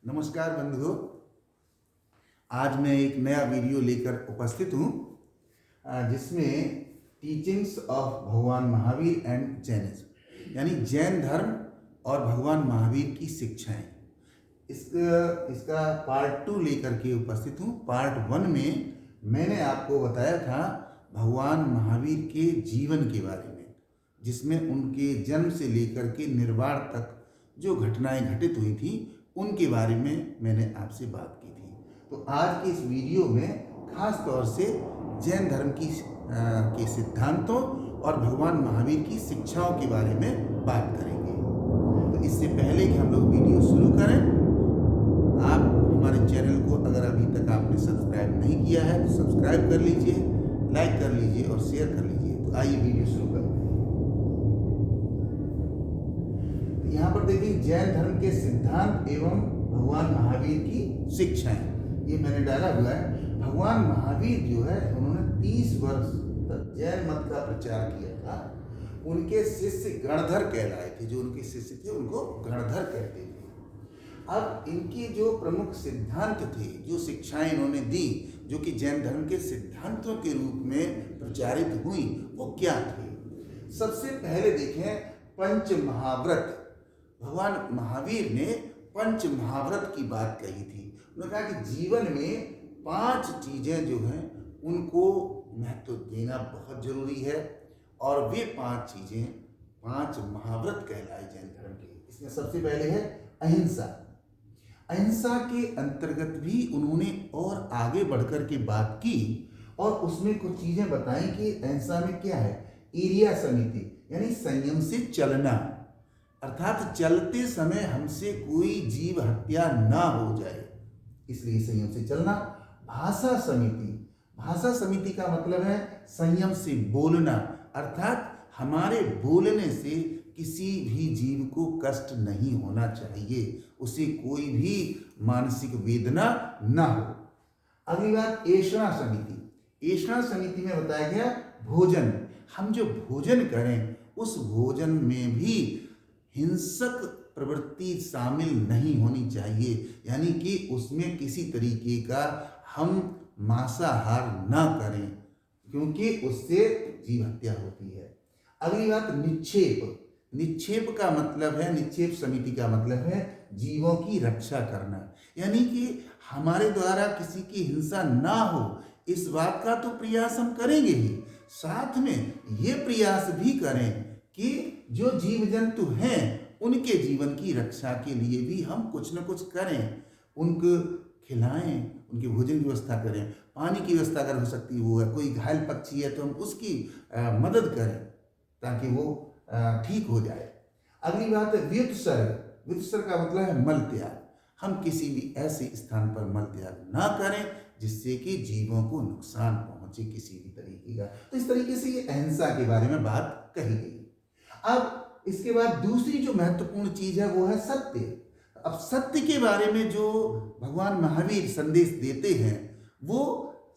नमस्कार बंधुओं। आज मैं एक नया वीडियो लेकर उपस्थित हूँ जिसमें टीचिंग्स ऑफ भगवान महावीर एंड जैनिज्म यानी जैन धर्म और भगवान महावीर की शिक्षाएं। इसका पार्ट 2 लेकर के उपस्थित हूँ। पार्ट 1 में मैंने आपको बताया था भगवान महावीर के जीवन के बारे में, जिसमें उनके जन्म से लेकर के निर्वाण तक जो घटनाएं घटित हुई थी उनके बारे में मैंने आपसे बात की थी। तो आज के इस वीडियो में खास तौर से जैन धर्म के सिद्धांतों और भगवान महावीर की शिक्षाओं के बारे में बात करेंगे। तो इससे पहले कि हम लोग वीडियो शुरू करें, आप हमारे चैनल को अगर अभी तक आपने सब्सक्राइब नहीं किया है तो सब्सक्राइब कर लीजिए, लाइक कर लीजिए और शेयर कर लीजिए। तो आइए वीडियो शुरू करते हैं। यहाँ पर देखिए जैन धर्म के सिद्धांत एवं भगवान महावीर की शिक्षाएं, ये मैंने डाला हुआ है। भगवान महावीर जो है उन्होंने 30 वर्ष तक जैन मत का प्रचार किया था। उनके शिष्य गणधर कहलाए थे। जो उनके शिष्य थे उनको गणधर कहते थे। अब इनके जो प्रमुख सिद्धांत थे, जो शिक्षाएं इन्होंने दी, जो कि जैन धर्म के सिद्धांतों के रूप में प्रचारित हुई, वो क्या थे? सबसे पहले देखें पंच महाव्रत। भगवान महावीर ने पंच महाव्रत की बात कही थी। उन्होंने कहा कि जीवन में 5 चीजें जो हैं उनको महत्व देना बहुत जरूरी है, और वे 5 चीजें 5 महाव्रत कहलाए जैन धर्म के। इसमें सबसे पहले है अहिंसा। अहिंसा के अंतर्गत भी उन्होंने और आगे बढ़कर के बात की और उसमें कुछ चीजें बताई कि अहिंसा में क्या है। ईर्ष्या समिति यानी संयम से चलना, अर्थात चलते समय हमसे कोई जीव हत्या ना हो जाए, इसलिए संयम से चलना। भाषा समिति, भाषा समिति का मतलब है संयम से बोलना, अर्थात हमारे बोलने से किसी भी जीव को कष्ट नहीं होना चाहिए, उसे कोई भी मानसिक वेदना ना हो। अगली बात ऐषणा समिति। ऐषणा समिति में बताया गया भोजन। हम जो भोजन करें उस भोजन में भी हिंसक प्रवृत्ति शामिल नहीं होनी चाहिए, यानी कि उसमें किसी तरीके का हम मांसाहार ना करें, क्योंकि उससे जीव हत्या होती है। अगली बात निक्षेप। निक्षेप का मतलब है, निक्षेप समिति का मतलब है जीवों की रक्षा करना, यानी कि हमारे द्वारा किसी की हिंसा ना हो, इस बात का तो प्रयास हम करेंगे ही, साथ में ये प्रयास भी करें कि जो जीव जंतु हैं उनके जीवन की रक्षा के लिए भी हम कुछ न कुछ करें, उनको खिलाएं, उनके भोजन की व्यवस्था करें, पानी की व्यवस्था अगर हो सकती वो है, कोई घायल पक्षी है तो हम उसकी मदद करें ताकि वो ठीक हो जाए। अगली बात है व्युत्सर्ग। व्युत्सर्ग का मतलब है मल त्याग। हम किसी भी ऐसे स्थान पर मल त्याग ना करें जिससे कि जीवों को नुकसान पहुंचे किसी भी तरीके का। तो इस तरीके से ये अहिंसा के बारे में बात कही गई। अब इसके बाद दूसरी जो महत्वपूर्ण चीज है वो है सत्य। अब सत्य के बारे में जो भगवान महावीर संदेश देते हैं, वो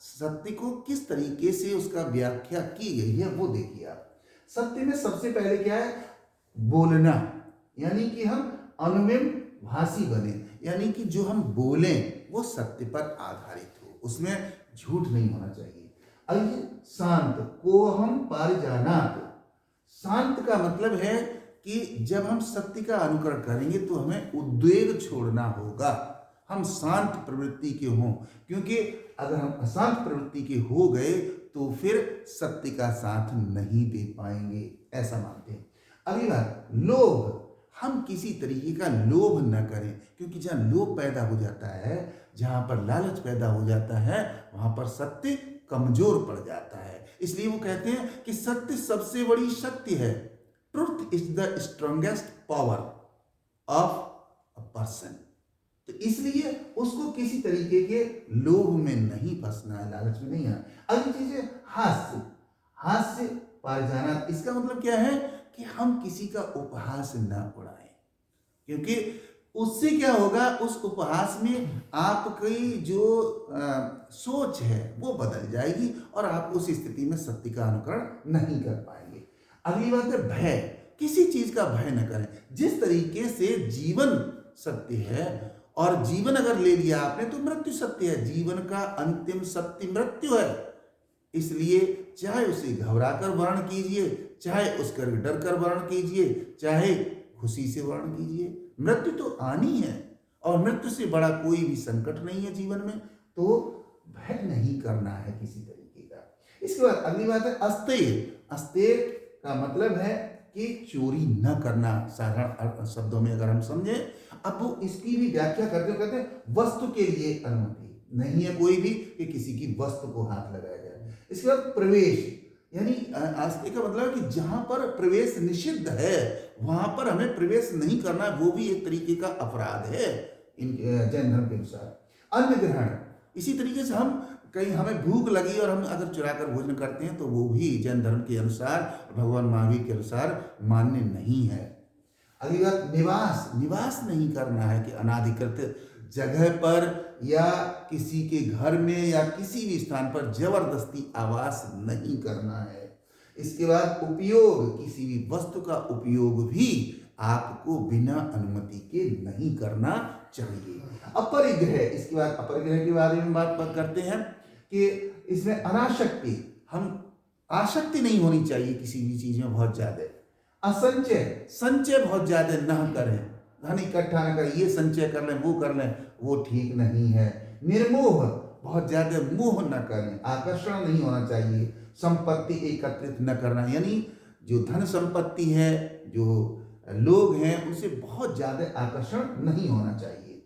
सत्य को किस तरीके से उसका व्याख्या की गई है वो देखिए आप। सत्य में सबसे पहले क्या है? बोलना, यानी कि हम अनुमिम भाषी बने, यानी कि जो हम बोलें वो सत्य पर आधारित हो, उसमें झूठ नहीं होना चाहिए। अगली शांत, को हम पारिजानात। शांत का मतलब है कि जब हम सत्य का अनुकरण करेंगे तो हमें उद्वेग छोड़ना होगा, हम शांत प्रवृत्ति के हों, क्योंकि अगर हम अशांत प्रवृत्ति के हो गए तो फिर सत्य का साथ नहीं दे पाएंगे, ऐसा मानते हैं। अगली बात लोभ। हम किसी तरीके का लोभ न करें, क्योंकि जहाँ लोभ पैदा हो जाता है, जहाँ पर लालच पैदा हो जाता है, वहाँ पर सत्य कमजोर पड़ जाता है। इसलिए वो कहते हैं कि सत्य सबसे बड़ी शक्ति है। Truth is the strongest power of a person. तो इसलिए उसको किसी तरीके के लोभ में नहीं फंसना है, लालच में नहीं है। अगली चीज है हास्य। हास्य पारिजाना, इसका मतलब क्या है कि हम किसी का उपहास न उड़ाएं, क्योंकि उससे क्या होगा, उस उपहास में आपकी जो सोच है वो बदल जाएगी और आप उस स्थिति में सत्य का अनुकरण नहीं कर पाएंगे। अगली बात है भय। किसी चीज का भय न करें। जिस तरीके से जीवन सत्य है और जीवन अगर ले लिया आपने तो मृत्यु सत्य है। जीवन का अंतिम सत्य मृत्यु है। इसलिए चाहे उसे घबरा कर वर्ण कीजिए, चाहे उसका डर कर वर्ण कीजिए, चाहे खुशी से वर्ण कीजिए, मृत्यु तो आनी है और मृत्यु से बड़ा कोई भी संकट नहीं है जीवन में। तो भय नहीं करना है किसी तरीके का। इसके बाद अगली बात है अस्तेय। अस्तेय का मतलब है कि चोरी न करना, साधारण शब्दों में अगर हम समझे। अब वो इसकी भी व्याख्या करते कहते हैं वस्तु के लिए अनुमति नहीं है कोई भी कि किसी की वस्तु को हाथ लगाया जाए। इसके बाद प्रवेश, यानी आस्ते का मतलब है कि जहां पर प्रवेश निषिद्ध है वहां पर हमें प्रवेश नहीं करना, वो भी एक तरीके का अपराध है इन जैन धर्म के अनुसार। अन्न ग्रहण, इसी तरीके से हम कहीं हमें भूख लगी और हम अगर चुरा कर भोजन करते हैं तो वो भी जैन धर्म के अनुसार, भगवान महावीर के अनुसार मान्य नहीं है। अगली बात निवास, निवास नहीं करना है कि अनाधिकृत जगह पर या किसी के घर में या किसी भी स्थान पर जबरदस्ती आवास नहीं करना है। इसके बाद उपयोग, किसी भी वस्तु का उपयोग भी आपको बिना अनुमति के नहीं करना चाहिए। अपरिग्रह, इसके बाद अपरिग्रह के बारे में बात करते हैं कि इसमें अनासक्ति, हम आसक्ति नहीं होनी चाहिए किसी भी चीज में बहुत ज्यादा। असंचय, संचय बहुत ज्यादा न करें, धन इकट्ठा न करें, ये संचय कर लें वो कर लें, वो ठीक नहीं है। निर्मोह, बहुत ज्यादा मोह न करें, आकर्षण नहीं होना चाहिए। संपत्ति एकत्रित न करना, यानी जो धन संपत्ति है, जो लोग हैं, उनसे बहुत ज्यादा आकर्षण नहीं होना चाहिए।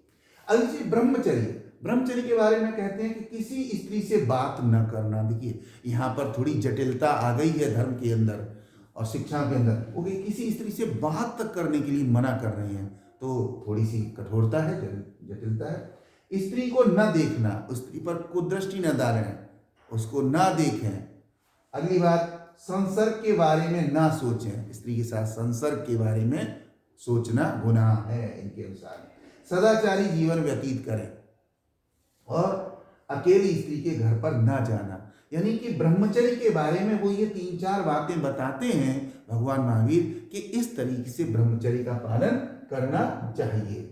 अगली चीज ब्रह्मचर्य। ब्रह्मचर्य के बारे में कहते हैं कि किसी स्त्री से बात न करना। देखिए यहाँ पर थोड़ी जटिलता आ गई है धर्म के अंदर और शिक्षा के अंदर, वो किसी स्त्री से बात तक करने के लिए मना कर रहे हैं, तो थोड़ी सी कठोरता है, जटिलता है। स्त्री को न देखना, स्त्री पर कुदृष्टि न डालें, उसको न देखें। अगली बात संसर्ग के बारे में ना सोचें, स्त्री के साथ संसर्ग के बारे में सोचना गुनाह है इनके अनुसार। सदाचारी जीवन व्यतीत करें और अकेली स्त्री के घर पर ना जाना, यानी कि ब्रह्मचर्य के बारे में वो ये 3-4 बातें बताते हैं भगवान महावीर कि इस तरीके से ब्रह्मचर्य का पालन करना चाहिए।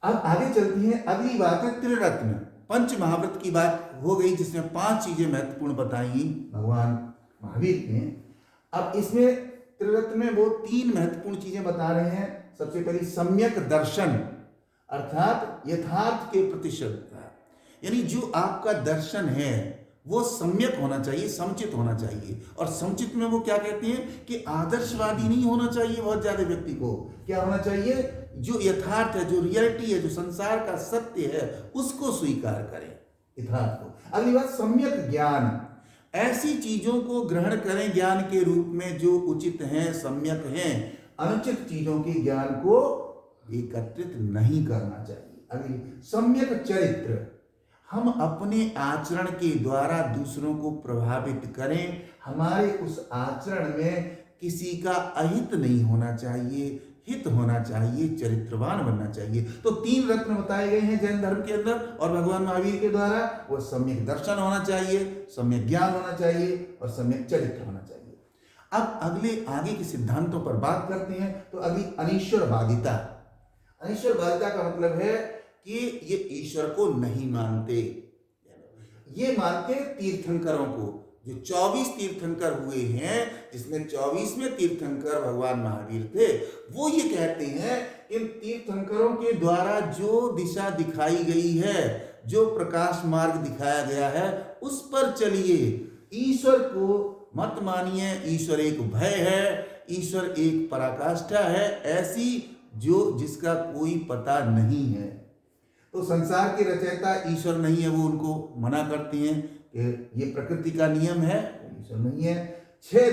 अब आगे चलती है, अगली बात है त्रिरत्न। पंच महाव्रत की बात हो गई जिसमें 5 चीजें महत्वपूर्ण बताई भगवान महावीर ने। अब इसमें त्रिरत्न में वो 3 महत्वपूर्ण चीजें बता रहे हैं। सबसे पहली सम्यक दर्शन, अर्थात यथार्थ के प्रति श्रद्धा, यानी जो आपका दर्शन है वो सम्यक होना चाहिए, समुचित होना चाहिए। और समुचित में वो क्या कहते हैं कि आदर्शवादी नहीं होना चाहिए बहुत ज्यादा व्यक्ति को। क्या होना चाहिए? जो यथार्थ है, जो रियलिटी है, जो संसार का सत्य है, उसको स्वीकार करें, यथार्थ को। अगली बात सम्यक ज्ञान, ऐसी चीजों को ग्रहण करें ज्ञान के रूप में जो उचित हैं, सम्यक हैं। अनुचित चीजों के ज्ञान को एकत्रित नहीं करना चाहिए। अगली सम्यक चरित्र, हम अपने आचरण के द्वारा दूसरों को प्रभावित करें, हमारे उस आचरण में किसी का अहित नहीं होना चाहिए, हित होना चाहिए, चरित्रवान बनना चाहिए। तो 3 रत्न बताए गए हैं जैन धर्म के अंदर और भगवान महावीर के द्वारा। वो सम्यक दर्शन होना चाहिए, सम्यक ज्ञान होना चाहिए और सम्यक चरित्र होना चाहिए। अब अगले आगे के सिद्धांतों पर बात करते हैं। तो अगली अनीश्वरवादिता। अनीश्वरवादिता का मतलब है कि ये ईश्वर को नहीं मानते, ये मानते तीर्थंकरों को। जो 24 तीर्थंकर हुए हैं, जिसमें 24वें तीर्थंकर भगवान महावीर थे, वो ये कहते हैं इन तीर्थंकरों के द्वारा जो दिशा दिखाई गई है, जो प्रकाश मार्ग दिखाया गया है, उस पर चलिए। ईश्वर को मत मानिए, ईश्वर एक भय है, ईश्वर एक पराकाष्ठा है, ऐसी जो जिसका कोई पता नहीं है। तो संसार के रचयिता ईश्वर नहीं है, वो उनको मना करते हैं कि ये प्रकृति का नियम है, ईश्वर नहीं है। 6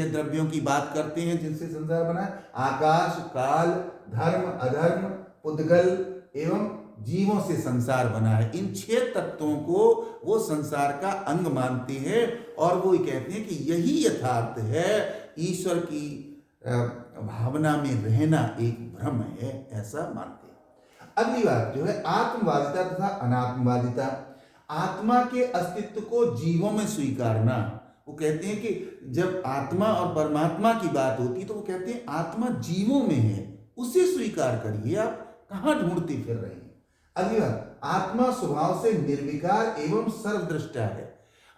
द्रव्यों की बात करते हैं जिनसे संसार बना है। आकाश, काल, धर्म, अधर्म, पुद्गल एवं जीवों से संसार बना है। इन 6 तत्वों को वो संसार का अंग मानते हैं और वो कहते हैं कि यही यथार्थ है, ईश्वर की भावना में रहना एक भ्रम है, ऐसा मानते हैं। अगली बात जो है आत्मवादिता तथा अनात्मवादिता। आत्मा के अस्तित्व को जीवों में स्वीकारना। वो कहते हैं कि जब आत्मा और परमात्मा की बात होती है तो वो कहते हैं आत्मा जीवों में है, उसे स्वीकार करिए आप, कहाँ ढूंढती फिर रही हैं। अगली बात, आत्मा स्वभाव से निर्विकार एवं सर्वदृष्टा है।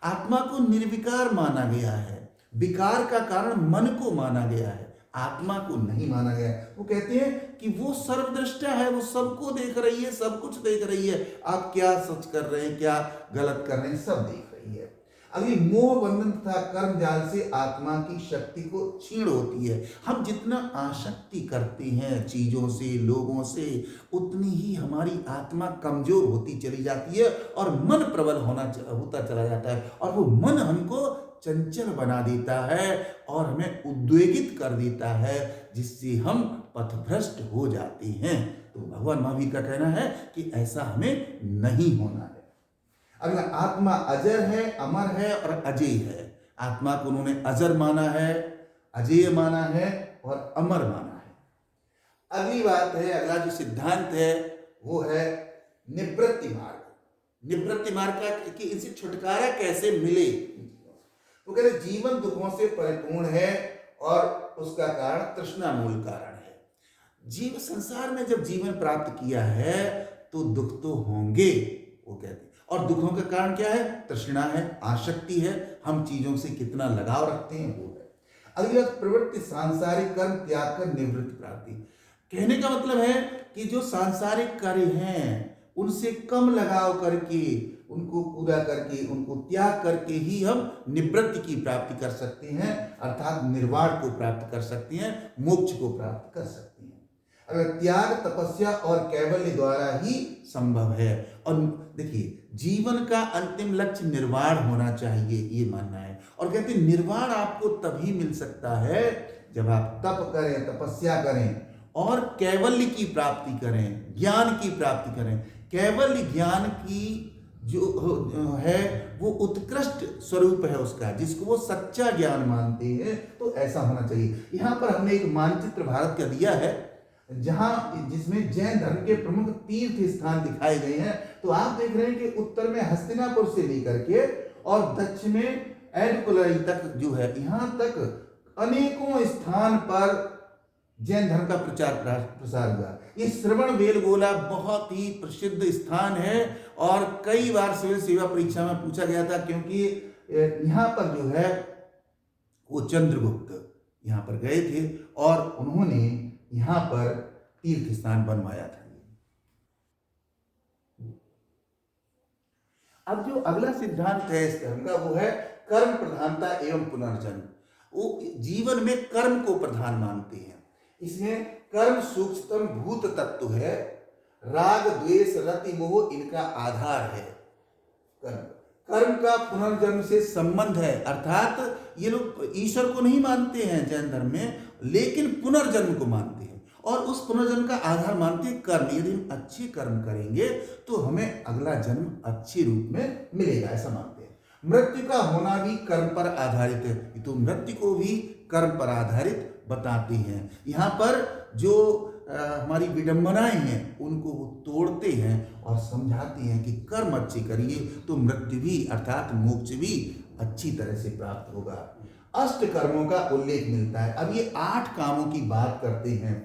आत्मा को निर्विकार माना गया है, विकार का कारण मन को माना गया है, आत्मा को नहीं माना गया है। वो कहते हैं कि वो सर्वदृष्टा है, वो सबको देख रही है, सब कुछ देख रही है, आप क्या सच कर रहे हैं, क्या गलत कर रहे हैं, सब देख रही है। अगली, मोह बंधन तथा कर्म जाल से आत्मा की शक्ति को क्षीण होती है। हम जितना आसक्ति करते हैं चीजों से, लोगों से, उतनी ही हमारी आत्मा कमजोर होती चली जाती है और मन प्रबल होता चला जाता है, और वो मन हमको चंचल बना देता है और हमें उद्वेगित कर देता है, जिससे हम पथभ्रष्ट हो जाते हैं। तो भगवान महावीर का कहना है कि ऐसा हमें नहीं होना है। अगला, आत्मा अजर है, अमर है और अजेय है। आत्मा को उन्होंने अजर माना है, अजेय माना है और अमर माना है। अगली बात है, अगला जो सिद्धांत है वो है निवृत्ति मार्ग। निवृत्ति मार्ग का कि इनसे छुटकारा कैसे मिले। वो कहते जीवन दुखों से परिपूर्ण है और उसका कारण तृष्णा मूल कारण है। जीव संसार में जब जीवन प्राप्त किया है तो दुख तो होंगे, वो कहते, और दुखों का कारण क्या है? तृष्णा है, आसक्ति है, हम चीजों से कितना लगाव रखते हैं वो है। अगली बात, प्रवृत्ति सांसारिक कर्म त्याग कर निवृत्ति प्राप्ति। कहने का मतलब है कि जो सांसारिक कार्य हैं उनसे कम लगाव करके, उनको पूरा करके, उनको त्याग करके ही हम निवृत्ति की प्राप्ति कर सकते हैं, अर्थात निर्वाण को प्राप्त कर सकते हैं, मोक्ष को प्राप्त कर सकते हैं। अगर त्याग, तपस्या और कैवल्य द्वारा ही संभव है। और देखिए, जीवन का अंतिम लक्ष्य निर्वाण होना चाहिए, ये मानना है। और कहते हैं निर्वाण आपको तभी मिल सकता है जब आप तप करें, तपस्या करें और कैवल्य की प्राप्ति करें, ज्ञान की प्राप्ति करें। कैवल्य ज्ञान की जो है वो उत्कृष्ट स्वरूप है उसका, जिसको वो सच्चा ज्ञान मानते हैं। तो ऐसा होना चाहिए। यहाँ पर हमने एक मानचित्र भारत का दिया है जिसमें जैन धर्म के प्रमुख तीर्थ स्थान दिखाए गए हैं। तो आप देख रहे हैं कि उत्तर में हस्तिनापुर से लेकर के और दक्षिण में एडकुलई तक जो है, यहाँ तक अनेकों स्थान पर जैन धर्म का प्रसार हुआ। ये श्रवण बेलगोला बहुत ही प्रसिद्ध स्थान है और कई बार सिविल सेवा परीक्षा में पूछा गया था, क्योंकि यहाँ पर जो है वो चंद्रगुप्त यहाँ पर गए थे और उन्होंने यहाँ पर तीर्थ स्थान बनवाया था। अब जो अगला सिद्धांत है इस धर्म का वो है कर्म प्रधानता एवं पुनर्जन्म। वो जीवन में कर्म को प्रधान मानते हैं। इसमें कर्म सूक्ष्मतम भूत तत्व है, राग द्वेष रति मोह इनका आधार है। कर्म का पुनर्जन्म से संबंध है, अर्थात ये लोग ईश्वर को नहीं मानते हैं जैन धर्म में, लेकिन पुनर्जन्म को मानते हैं और उस पुनर्जन्म का आधार मानते हैं कर्म। यदि हम अच्छे कर्म करेंगे तो हमें अगला जन्म अच्छे रूप में मिलेगा, ऐसा मानते हैं। मृत्यु का होना भी कर्म पर आधारित है, तो मृत्यु को भी कर्म पर आधारित बताते हैं। यहाँ पर जो हमारी विडंबनाएं हैं उनको वो तोड़ते हैं और समझाते हैं कि कर्म अच्छे करिए तो मृत्यु भी अर्थात मोक्ष भी अच्छी तरह से प्राप्त होगा। अष्ट कर्मों का उल्लेख मिलता है। अब ये 8 कामों की बात करते हैं।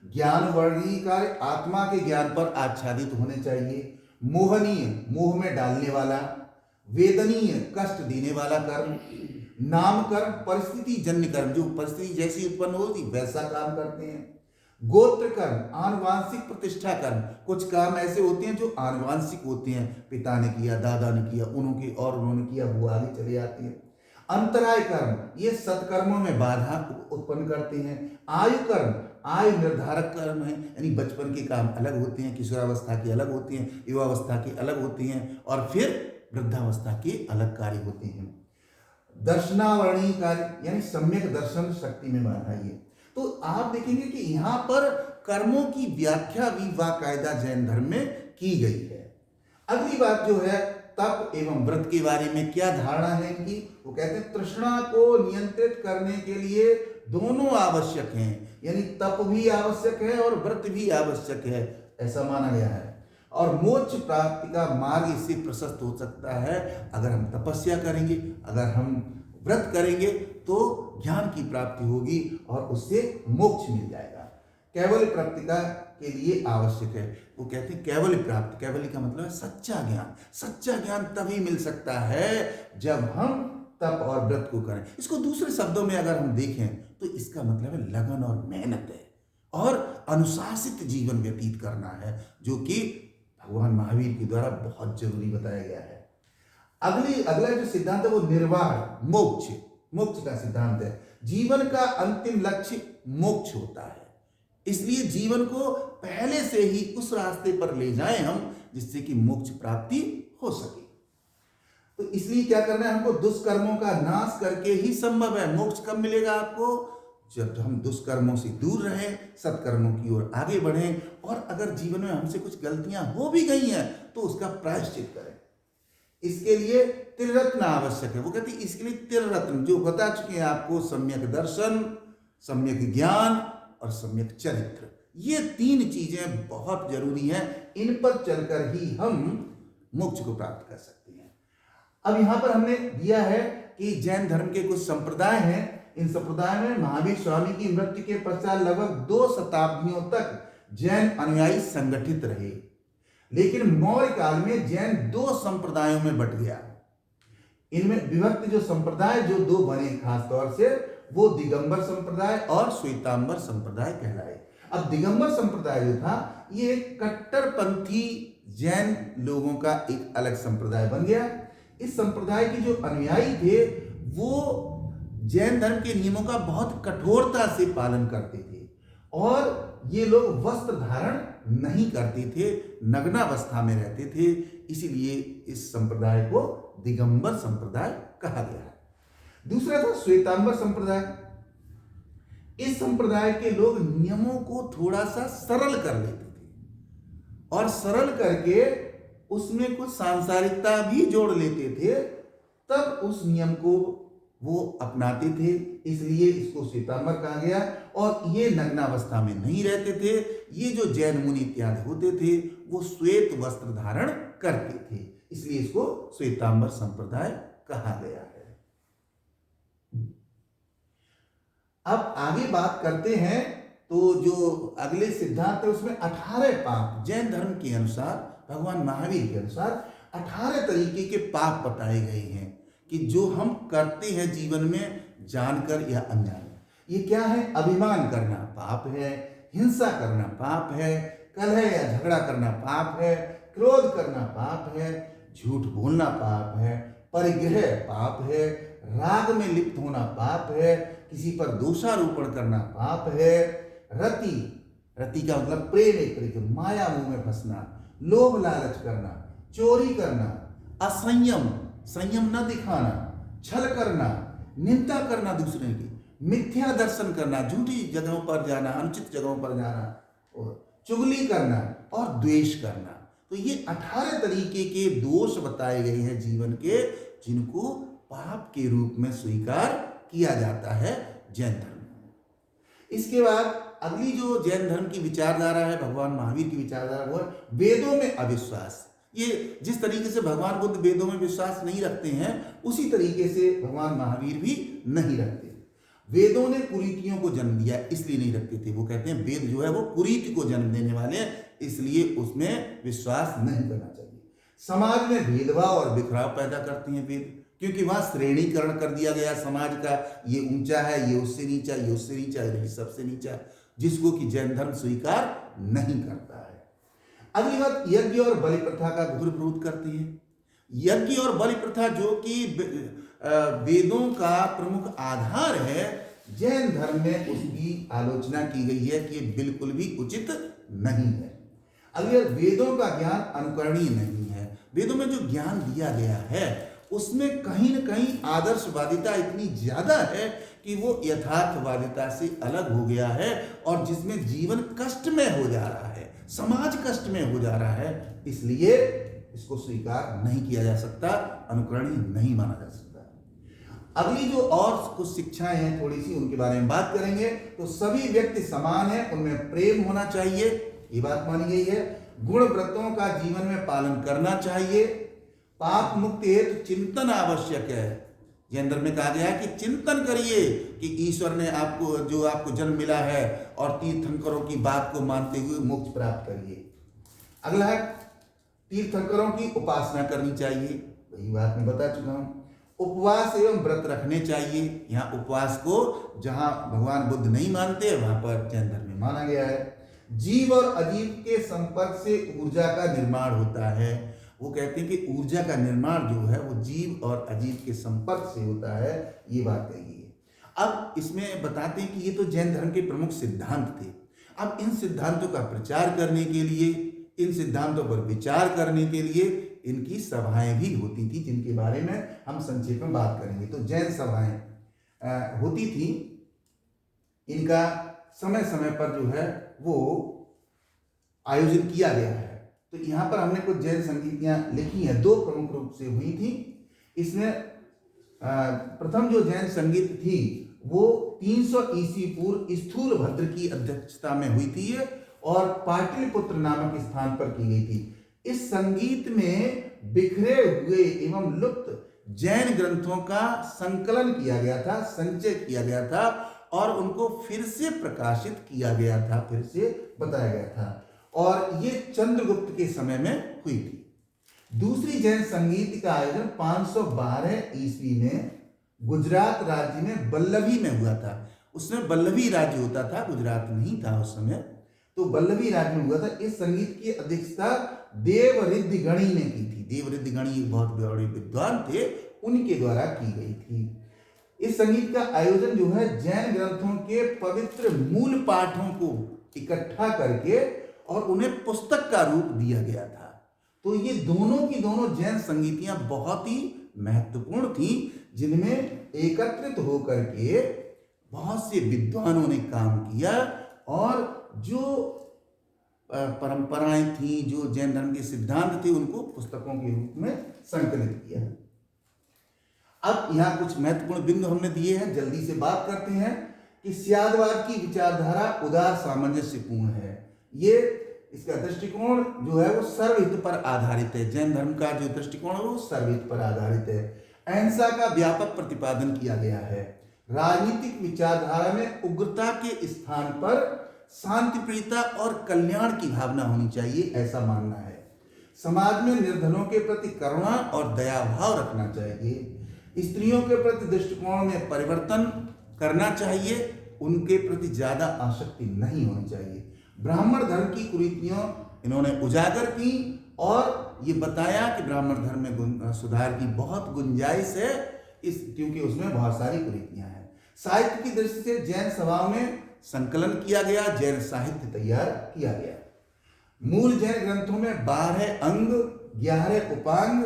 ज्ञान वर्णीय कार्य, आत्मा के ज्ञान पर आच्छादित होने चाहिए। मोहनीय, मोह में डालने वाला। वेदनीय, कष्ट देने वाला कर्म। नाम कर्म, परिस्थिति जन्य कर्म, जो परिस्थिति जैसी उत्पन्न होती वैसा काम करते हैं। गोत्र कर्म, आनुवांशिक प्रतिष्ठा कर्म, कुछ काम ऐसे होते हैं जो आनुवांशिक होते हैं, पिता ने किया, दादा ने किया, उन्होंने किया, वो आगे चले जाते हैं। अंतराय कर्म, ये सत्कर्मों में बाधा उत्पन्न करते हैं। आयु कर्म, आयु निर्धारक कर्म है, यानी बचपन के काम अलग होते हैं, किशोरावस्था के अलग होते हैं, युवावस्था के अलग होते हैं और फिर वृद्धावस्था के अलग कार्य होते हैं। दर्शनावरणीय कार्य, यानी सम्यक दर्शन शक्ति में बाधा। ये तो आप देखेंगे कि यहाँ पर कर्मों की व्याख्या भी बाकायदा जैन धर्म में की गई है। अगली बात जो है तप एवं व्रत के बारे में क्या धारणा है इनकी, वो कहते हैं तृष्णा को नियंत्रित करने के लिए दोनों आवश्यक हैं, यानी तप भी आवश्यक है और व्रत भी आवश्यक है, ऐसा माना गया है। और मोक्ष प्राप्ति का मार्ग इससे प्रशस्त हो सकता है अगर हम तपस्या करेंगे, अगर हम व्रत करेंगे तो ज्ञान की प्राप्ति होगी और उससे मोक्ष मिल जाएगा। कैवल्य प्राप्ति का के लिए आवश्यक है। वो कहते हैं कैवल्य प्राप्त, कैवल्य का मतलब है सच्चा ज्ञान। सच्चा ज्ञान तभी मिल सकता है जब हम तप और व्रत को करें। इसको दूसरे शब्दों में अगर हम देखें तो इसका मतलब है लगन और मेहनत है और अनुशासित जीवन व्यतीत करना है, जो कि भगवान महावीर के द्वारा बहुत जरूरी बताया गया है। अगला जो सिद्धांत है वो निर्वाण, मोक्ष, मोक्ष का सिद्धांत है। जीवन का अंतिम लक्ष्य मोक्ष होता है, इसलिए जीवन को पहले से ही उस रास्ते पर ले जाएं हम जिससे कि मोक्ष प्राप्ति हो सके। तो इसलिए क्या करना है हमको, दुष्कर्मों का नाश करके ही संभव है। मोक्ष कब मिलेगा आपको, जब हम दुष्कर्मों से दूर रहें, सत्कर्मों की ओर आगे बढ़ें, और अगर जीवन में हमसे कुछ गलतियां हो भी गई हैं तो उसका प्रायश्चित करें। इसके लिए त्रिरत्न आवश्यक है। वो कहते हैं इसके लिए त्रिरत्न जो बता चुके हैं आपको, सम्यक दर्शन, सम्यक ज्ञान और सम्यक चरित्र, ये 3 चीजें बहुत जरूरी हैं। इन पर चलकर ही हम मोक्ष को प्राप्त कर सकते हैं। अब यहां पर हमने दिया है कि जैन धर्म के कुछ संप्रदाय हैं। इन संप्रदाय में महावीर स्वामी की मृत्यु के पश्चात लगभग 2 शताब्दियों तक जैन अनुयायी संगठित रहे, लेकिन मौर्य काल में जैन 2 संप्रदायों में बट गया। इनमें विभक्त जो संप्रदाय जो 2 बने खास तौर से, वो दिगंबर संप्रदाय और श्वेतांबर संप्रदाय कहलाए। अब दिगंबर संप्रदाय जो था ये कट्टरपंथी जैन लोगों का एक अलग संप्रदाय बन गया। इस संप्रदाय के जो अनुयायी थे वो जैन धर्म के नियमों का बहुत कठोरता से पालन करते थे, और ये लोग वस्त्र धारण नहीं करते थे, नग्नावस्था में रहते थे। इसीलिए इस संप्रदाय को दिगंबर संप्रदाय कहा गया है। दूसरा था श्वेतांबर संप्रदाय। इस संप्रदाय के लोग नियमों को थोड़ा सा सरल कर लेते थे, और सरल करके उसमें कुछ सांसारिकता भी जोड़ लेते थे, तब उस नियम को वो अपनाते थे। इसलिए इसको श्वेतांबर कहा गया। और ये नग्नावस्था में नहीं रहते थे। ये जो जैन मुनि इत्यादि होते थे वो श्वेत वस्त्र धारण करते थे, इसलिए इसको श्वेतांबर संप्रदाय कहा गया है। अब आगे बात करते हैं तो जो अगले सिद्धांत है उसमें 18 पाप, जैन धर्म के अनुसार, भगवान महावीर के अनुसार 18 तरीके के पाप बताए गए हैं कि जो हम करते हैं जीवन में जानकर या अनजान। ये क्या है, अभिमान करना पाप है, हिंसा करना पाप है, कलह या झगड़ा करना पाप है, क्रोध करना पाप है, झूठ बोलना पाप है, परिग्रह पाप है, राग में लिप्त होना पाप है, किसी पर दोषारोपण करना पाप है, रति, रति का मतलब प्रेम एक तरीके, माया मोह में फंसना, लोभ लालच करना, चोरी करना, असंयम, संयम न दिखाना, छल करना, निंदा करना दूसरे की, मिथ्या दर्शन करना, झूठी जगहों पर जाना, अनुचित जगहों पर जाना, और चुगली करना और द्वेष करना। तो ये 18 तरीके के दोष बताए गए हैं जीवन के, जिनको पाप के रूप में स्वीकार किया जाता है जैन धर्म में। इसके बाद अगली जो जैन धर्म की विचारधारा है, भगवान महावीर की विचारधारा, वो है वेदों में अविश्वास। ये जिस तरीके से भगवान बुद्ध वेदों में विश्वास नहीं रखते हैं, उसी तरीके से भगवान महावीर भी नहीं रखते। वेदों ने कुरीतियों को जन्म दिया, इसलिए नहीं रखते थे। वो कहते हैं वेद जो है वो कुरीति को जन्म देने वाले हैं, इसलिए उसमें विश्वास नहीं करना चाहिए। समाज में भेदभाव और बिखराव पैदा करते हैं वेद, क्योंकि वहां श्रेणीकरण कर दिया गया समाज का, ये ऊंचा है, ये उससे नीचा, ये उससे नीचा, ये सबसे नीचा, जिसको कि जैन धर्म स्वीकार नहीं करता है। अगली बात, यज्ञ और बलि प्रथा का घोर विरोध करते हैं। यज्ञ और बलि प्रथा जो कि वेदों का प्रमुख आधार है, जैन धर्म में उसकी आलोचना की गई है कि ये बिल्कुल भी उचित नहीं है। अगली बात, वेदों का ज्ञान अनुकरणीय नहीं है। वेदों में जो ज्ञान दिया गया है उसमें कहीं न कहीं आदर्शवादिता इतनी ज्यादा है कि वो यथार्थवादिता से अलग हो गया है, और जिसमें जीवन कष्ट में हो जा रहा है, समाज कष्ट में हो जा रहा है, इसलिए इसको स्वीकार नहीं किया जा सकता, अनुकरणीय नहीं माना जा सकता। अगली जो और कुछ शिक्षाएं हैं थोड़ी सी, उनके बारे में बात करेंगे। तो सभी व्यक्ति समान हैं, उनमें प्रेम होना चाहिए, ये बात मानी गई है। गुण व्रतों का जीवन में पालन करना चाहिए। पाप मुक्ति हेतु चिंतन आवश्यक है, जैन धर्म में कहा गया है कि चिंतन करिए कि ईश्वर ने आपको जन्म मिला है, और तीर्थंकरों की बात को मानते हुए मोक्ष प्राप्त करिए। अगला है तीर्थंकरों की उपासना करनी चाहिए, वही बात मैं बता चुका हूं। उपवास एवं व्रत रखने चाहिए। यहाँ उपवास को जहां भगवान बुद्ध नहीं मानते वहां पर जैन धर्म में माना गया है। जीव और अजीव के संपर्क से ऊर्जा का निर्माण होता है। वो कहते हैं कि ऊर्जा का निर्माण जो है वो जीव और अजीव के संपर्क से होता है, ये बात कही है। अब इसमें बताते हैं कि ये तो जैन धर्म के प्रमुख सिद्धांत थे। अब इन सिद्धांतों का प्रचार करने के लिए, इन सिद्धांतों पर विचार करने के लिए इनकी सभाएं भी होती थी, जिनके बारे में हम संक्षेप में बात करेंगे। तो जैन सभाएं होती थी, इनका समय समय पर जो है वो आयोजन किया गया है। तो यहाँ पर हमने कुछ जैन संगीतियाँ लिखी हैं, दो प्रमुख रूप से हुई थी। इसमें प्रथम जो जैन संगीत थी वो 300 ईस्वी पूर्व स्थूलभद्र की अध्यक्षता में हुई थी और पाटलिपुत्र नामक स्थान पर की गई थी। इस संगीत में बिखरे हुए एवं लुप्त जैन ग्रंथों का संकलन किया गया था, संचय किया गया था और उनको फिर से प्रकाशित किया गया था, फिर से बताया गया था, और ये चंद्रगुप्त के समय में हुई थी। दूसरी जैन संगीत का आयोजन 512 ईस्वी में गुजरात राज्य में बल्लभी में हुआ था। उसमें बल्लभी राज्य होता था, गुजरात नहीं था उस समय, तो बल्लभी राज्य में हुआ था। इस संगीत की अध्यक्षता देवरिद्धि गणी ने की थी। देवरिद्धि गणी बहुत बड़े विद्वान थे, उनके द्वारा की गई थी। इस संगीत का आयोजन जो है जैन ग्रंथों के पवित्र मूल पाठों को इकट्ठा करके और उन्हें पुस्तक का रूप दिया गया था। तो ये दोनों की दोनों जैन संगीतियां बहुत ही महत्वपूर्ण थी, जिनमें एकत्रित होकर के बहुत से विद्वानों ने काम किया और जो परंपराएं थी, जो जैन धर्म के सिद्धांत थे, उनको पुस्तकों के रूप में संकलित किया। अब यहाँ कुछ महत्वपूर्ण बिंदु हमने दिए हैं, जल्दी से बात करते हैं कि स्यादवाद की विचारधारा उदार सामंजस्यपूर्ण है। ये इसका दृष्टिकोण जो है वो सर्वहित पर आधारित है। जैन धर्म का जो दृष्टिकोण है वो सर्वहित पर आधारित है। अहिंसा का व्यापक प्रतिपादन किया गया है। राजनीतिक विचारधारा में उग्रता के स्थान पर शांति प्रियता और कल्याण की भावना होनी चाहिए, ऐसा मानना है। समाज में निर्धनों के प्रति करुणा और दया भाव रखना चाहिए। स्त्रियों के प्रति दृष्टिकोण में परिवर्तन करना चाहिए, उनके प्रति ज्यादा आसक्ति नहीं होनी चाहिए। ब्राह्मण धर्म की कुरीतियों इन्होंने उजागर की और ये बताया कि ब्राह्मण धर्म में सुधार की बहुत गुंजाइश है, क्योंकि उसमें बहुत सारी कुरीतियां हैं। साहित्य की दृष्टि से जैन सभाओं में संकलन किया गया, जैन साहित्य तैयार किया गया। मूल जैन ग्रंथों में 12 अंग, 11 उपांग,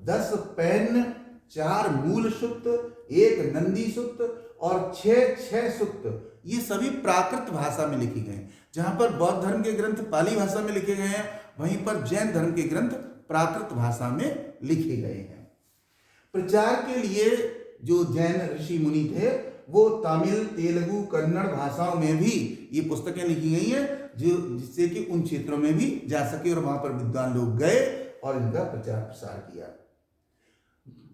10 पैन, 4 मूल सूक्त, 1 नंदी सूक्त और 6 सूक्त, ये सभी प्राकृत भाषा में लिखे गए। जहां पर बौद्ध धर्म के ग्रंथ पाली भाषा में लिखे गए हैं, वहीं पर जैन धर्म के ग्रंथ प्राकृत भाषा में लिखे गए हैं। प्रचार के लिए जो जैन ऋषि मुनि थे वो तमिल, तेलुगु, कन्नड़ भाषाओं में भी ये पुस्तकें लिखी गई हैं, जो जिससे कि उन क्षेत्रों में भी जा सके और वहां पर विद्वान लोग गए और इनका प्रचार प्रसार किया।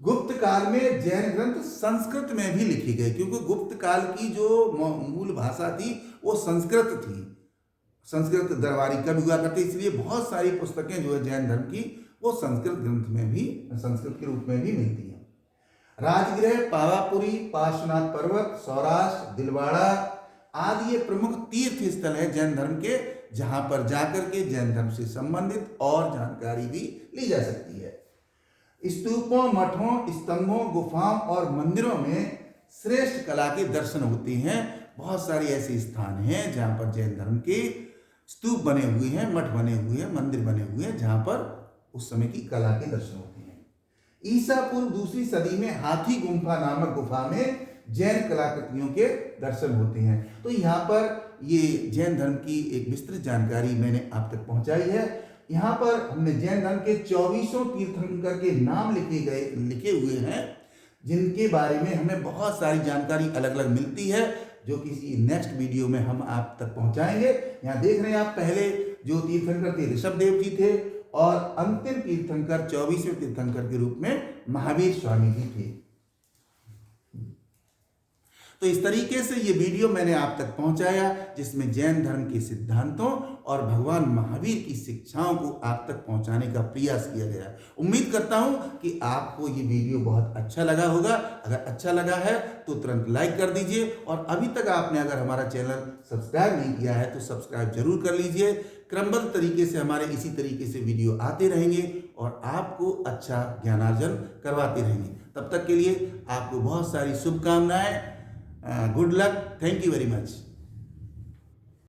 गुप्त काल में जैन ग्रंथ संस्कृत में भी लिखे गए, क्योंकि गुप्त काल की जो मूल भाषा थी वो संस्कृत थी। संस्कृत दरबारी कवि हुआ करते, इसलिए बहुत सारी पुस्तकें जो है जैन धर्म की वो संस्कृत ग्रंथ में भी, संस्कृत के रूप में भी मिलती हैं। राजगृह, पावापुरी, पार्श्वनाथ पर्वत, सौराष्ट्र, दिलवाड़ा आदि ये प्रमुख तीर्थ स्थल है जैन धर्म के, जहां पर जाकर के जैन धर्म से संबंधित और जानकारी भी ली जा सकती है। स्तूपों, मठों, स्तंभों, गुफाओं और मंदिरों में श्रेष्ठ कला के दर्शन होते हैं। बहुत सारे ऐसे स्थान हैं जहां पर जैन धर्म के स्तूप बने हुए हैं, मठ बने हुए हैं, मंदिर बने हुए हैं, जहां पर उस समय की कला के दर्शन होते हैं। ईसा पूर्व 2री सदी में हाथी गुम्फा नामक गुफा में जैन कलाकृतियों के दर्शन होते हैं। तो यहाँ पर ये जैन धर्म की एक विस्तृत जानकारी मैंने आप तक पहुंचाई है। यहाँ पर हमने जैन धर्म के 24 तीर्थंकर के नाम लिखे हुए हैं, जिनके बारे में हमें बहुत सारी जानकारी अलग अलग मिलती है, जो किसी नेक्स्ट वीडियो में हम आप तक पहुंचाएंगे। यहाँ देख रहे हैं आप, पहले जो तीर्थंकर थे ऋषभदेव जी थे और अंतिम तीर्थंकर 24वें तीर्थंकर के रूप में महावीर स्वामी जी थे। तो इस तरीके से ये वीडियो मैंने आप तक पहुंचाया, जिसमें जैन धर्म के सिद्धांतों और भगवान महावीर की शिक्षाओं को आप तक पहुंचाने का प्रयास किया गया। उम्मीद करता हूं कि आपको ये वीडियो बहुत अच्छा लगा होगा। अगर अच्छा लगा है तो तुरंत लाइक कर दीजिए, और अभी तक आपने अगर हमारा चैनल सब्सक्राइब नहीं किया है तो सब्सक्राइब जरूर कर लीजिए। क्रमबद्ध तरीके से हमारे इसी तरीके से वीडियो आते रहेंगे और आपको अच्छा ज्ञानार्जन करवाते रहेंगे। तब तक के लिए आपको बहुत सारी शुभकामनाएं। Good luck. Thank you very much.